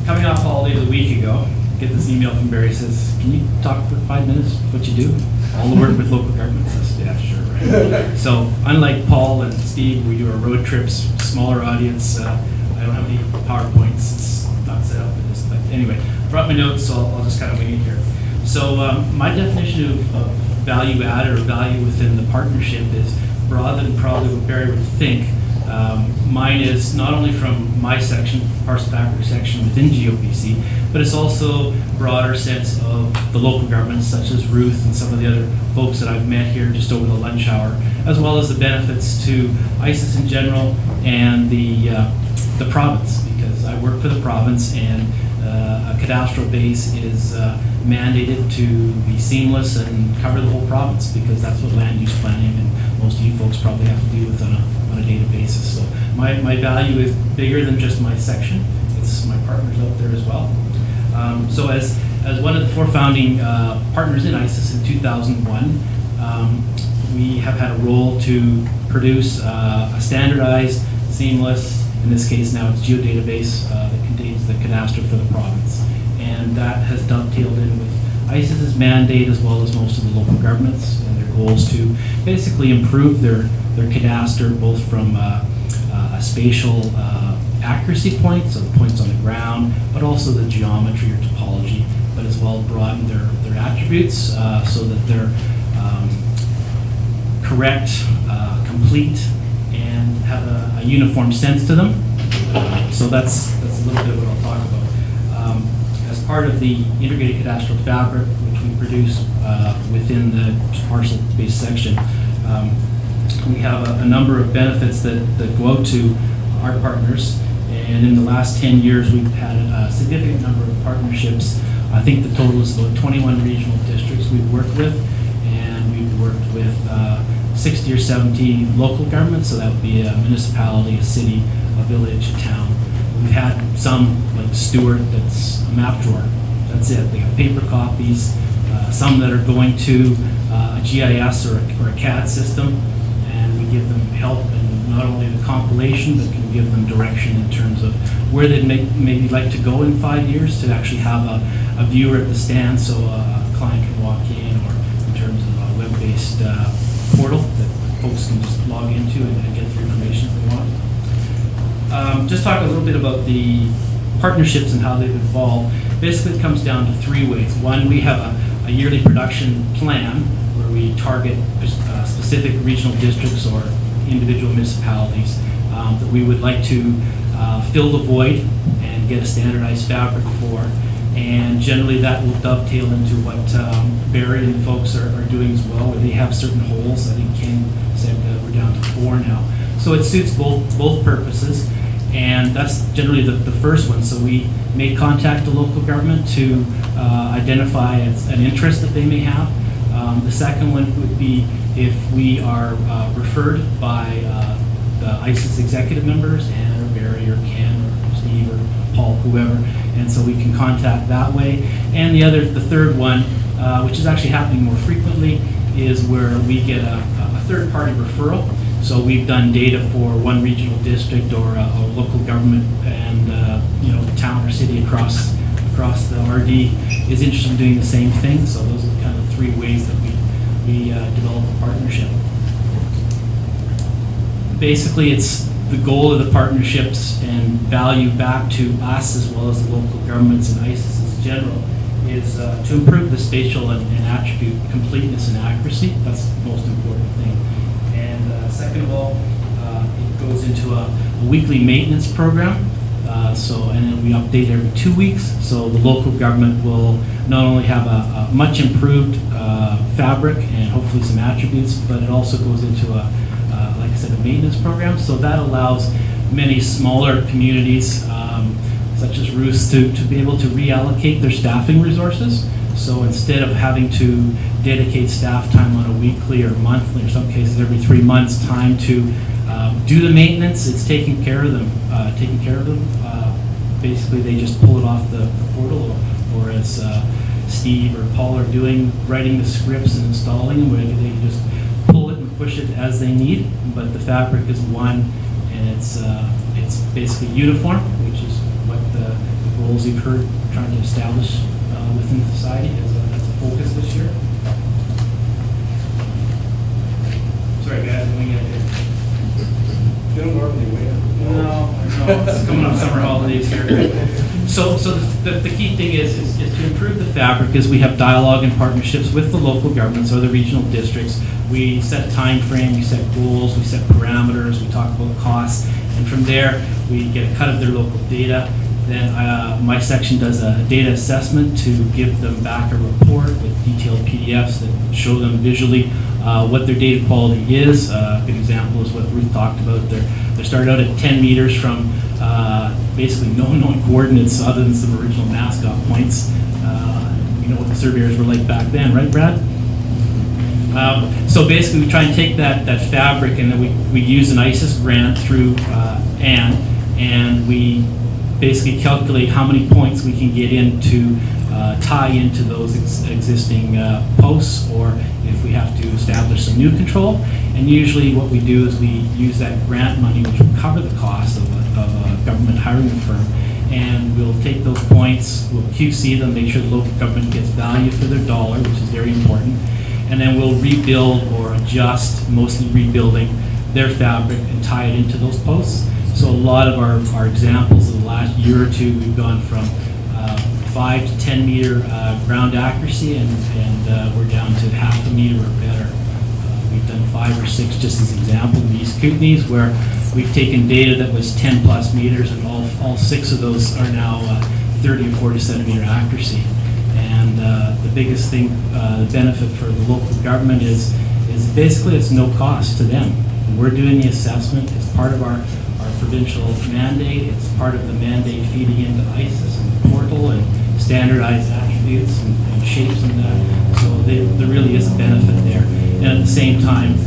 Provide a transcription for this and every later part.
coming off holidays a week ago, get this email from Barry, says, can you talk for 5 minutes what you do? All the work with local governments. I said, yeah, sure, right. So unlike Paul and Steve, we do our road trips, smaller audience. I don't have any PowerPoints. It's not set up for this. But anyway, brought my notes, so I'll just kind of wing it here. So my definition of value add or value within the partnership is broader than probably what Barry would think. Mine is not only from my section, Parcel Fabric section within GeoBC, but it's also broader sense of the local governments such as Ruth and some of the other folks that I've met here just over the lunch hour, as well as the benefits to ICIS in general and the province, because I work for the province and a cadastral base is mandated to be seamless and cover the whole province, because that's what land use planning and most of you folks probably have to deal with on a daily basis. So my value is bigger than just my section. It's my partners out there as well. So as one of the 4 founding partners in ICIS in 2001, we have had a role to produce a standardized, seamless, in this case now it's geodatabase that contains the cadastre for the province. And that has dovetailed in with ICIS's mandate as well as most of the local governments and their goals to basically improve their cadastre, both from a spatial accuracy point, so the points on the ground, but also the geometry or topology, but as well broaden their attributes so that they're correct, complete, and have a uniform sense to them. So that's a little bit what I'll talk about. As part of the integrated cadastral fabric, which we produce within the parcel-based section, we have a number of benefits that go out to our partners. And in the last 10 years, we've had a significant number of partnerships. I think the total is about 21 regional districts we've worked with, and we've worked with 60 or 70 local governments, so that would be a municipality, a city, a village, a town. We've had some, like Stewart, that's a map drawer. That's it. They have paper copies. Some that are going to a GIS or a CAD system, and we give them help in not only the compilation, but can give them direction in terms of where they'd maybe like to go in 5 years, to actually have a viewer at the stand, so a client can walk in, or in terms of a web-based portal that folks can just log into and get the information if they want. Just talk a little bit about the partnerships and how they've evolved. Basically, it comes down to 3 ways. One, we have a yearly production plan where we target specific regional districts or individual municipalities that we would like to fill the void and get a standardized fabric for. And generally that will dovetail into what Barry and folks are doing as well, where they have certain holes. I think Ken said we're down to 4 now. So it suits both purposes. And that's generally the first one. So we may contact the local government to identify an interest that they may have. The second one would be if we are referred by the ICIS executive members, Ann or Barry or Ken or Steve or Paul, whoever, and so we can contact that way. And the third one, which is actually happening more frequently, is where we get a third-party referral. So we've done data for one regional district or a local government, and the town or city across the RD is interested in doing the same thing. So those are the kind of 3 ways that we develop a partnership. Basically, it's the goal of the partnerships and value back to us as well as the local governments and ICIS in general is to improve the spatial and attribute completeness and accuracy. That's the most important thing. And second of all, it goes into a weekly maintenance program. And then we update every 2 weeks. So the local government will not only have a much improved fabric and hopefully some attributes, but it also goes into like I said, a maintenance program. So that allows many smaller communities, such as Ruth, to be able to reallocate their staffing resources. So instead of having to dedicate staff time on a weekly or monthly, or some cases every 3 months, time to do the maintenance, it's taking care of them. Basically, they just pull it off the portal, or as Steve or Paul are doing, writing the scripts and installing them, where they can just pull it and push it as they need. But the fabric is one, and it's basically uniform, which is what the goal goals you've heard we're trying to establish within society as a focus this year. Sorry guys, I'm going to get here. You don't normally win. No, it's coming up summer holidays here. So the key thing is to improve the fabric is we have dialogue and partnerships with the local governments or the regional districts. We set a time frame, we set goals, we set parameters, we talk about costs, and from there we get a cut of their local data. Then my section does a data assessment to give them back a report with detailed PDFs that show them visually what their data quality is. A good example is what Ruth talked about. They started out at 10 meters from basically no known coordinates other than some original mascot points. You know what the surveyors were like back then, right, Brad? So basically we try and take that fabric, and then we use an ICIS grant through and we basically calculate how many points we can get in to tie into those existing posts, or if we have to establish some new control. And usually what we do is we use that grant money, which will cover the cost of a government hiring firm, and we'll take those points, we'll QC them, make sure the local government gets value for their dollar, which is very important, and then we'll rebuild or adjust, mostly rebuilding their fabric and tie it into those posts. So a lot of our examples of the last year or two, we've gone from 5 to 10 meter ground accuracy, and we're down to half a meter or better. We've done 5 or 6 just as example in these Kootenays, where we've taken data that was 10 plus meters, and all 6 of those are now 30 or 40 centimeter accuracy. And the biggest thing, the benefit for the local government is basically it's no cost to them. We're doing the assessment. It's part of our provincial mandate. It's part of the mandate feeding into ICIS and the portal and standardized attributes and shapes and that. So there really is a benefit there. And at the same time,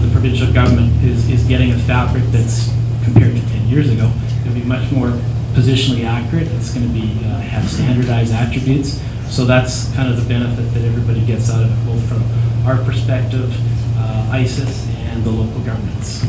the provincial government is getting a fabric that's, compared to 10 years ago, going to be much more positionally accurate. It's going to be have standardized attributes. So that's kind of the benefit that everybody gets out of it, both from our perspective, ICIS, and the local governments.